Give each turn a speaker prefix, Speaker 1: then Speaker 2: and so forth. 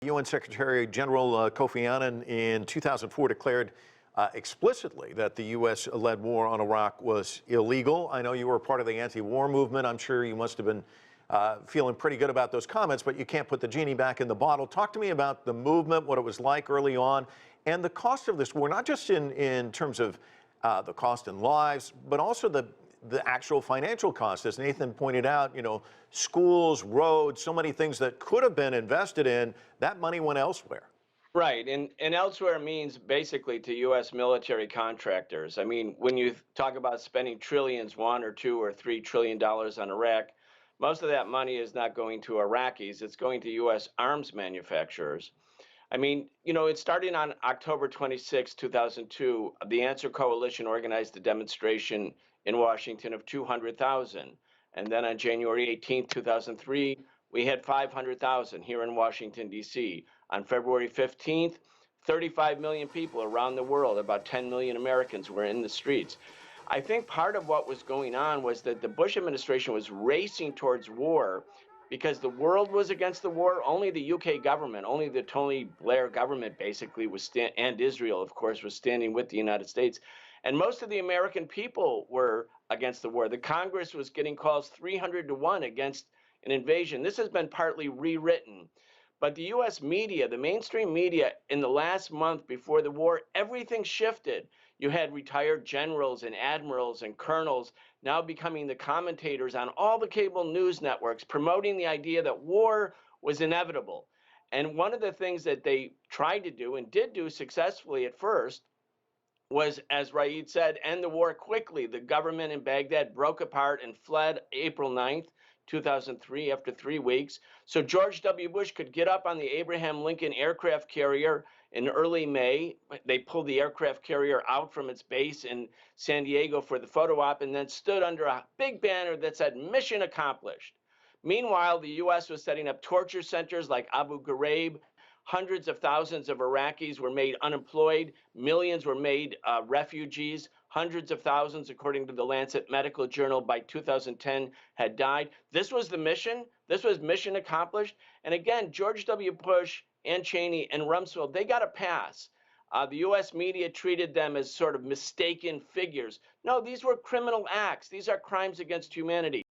Speaker 1: UN Secretary General Kofi Annan in 2004 declared explicitly that the U.S.-led war on Iraq was illegal. I know you were a part of the anti-war movement. I'm sure you must have been feeling pretty good about those comments, but you can't put the genie back in the bottle. Talk to me about the movement, what it was like early on, and the cost of this war, not just in terms of the cost in lives, but also the actual financial cost. As Nathan pointed out, schools, roads, so many things that could have been invested in, that money went elsewhere.
Speaker 2: Right, and elsewhere means basically to U.S. military contractors. I mean, when you talk about spending trillions, $1 or $2 or $3 trillion on Iraq, most of that money is not going to Iraqis. It's going to U.S. arms manufacturers. I mean, it's starting on October 26, 2002. The Answer Coalition organized a demonstration in Washington of 200,000. And then on January 18, 2003, we had 500,000 here in Washington, D.C. On February 15th, 35 million people around the world, about 10 million Americans, were in the streets. I think part of what was going on was that the Bush administration was racing towards war because the world was against the war. Only the UK government, only the Tony Blair government basically was, and Israel, of course, was standing with the United States. And most of the American people were against the war. The Congress was getting calls 300 to 1 against an invasion. This has been partly rewritten. But the U.S. media, the mainstream media, in the last month before the war, everything shifted. You had retired generals and admirals and colonels now becoming the commentators on all the cable news networks, promoting the idea that war was inevitable. And one of the things that they tried to do and did do successfully at first was, as Raid said, end the war quickly. The government in Baghdad broke apart and fled April 9th, 2003, after 3 weeks. So George W. Bush could get up on the Abraham Lincoln aircraft carrier in early May. They pulled the aircraft carrier out from its base in San Diego for the photo op and then stood under a big banner that said, "Mission accomplished." Meanwhile, the U.S. was setting up torture centers like Abu Ghraib. Hundreds of thousands of Iraqis were made unemployed. Millions were made refugees. Hundreds of thousands, according to the Lancet Medical Journal, by 2010 had died. This was the mission. This was mission accomplished. And again, George W. Bush and Cheney and Rumsfeld, they got a pass. The U.S. media treated them as sort of mistaken figures. No, these were criminal acts. These are crimes against humanity.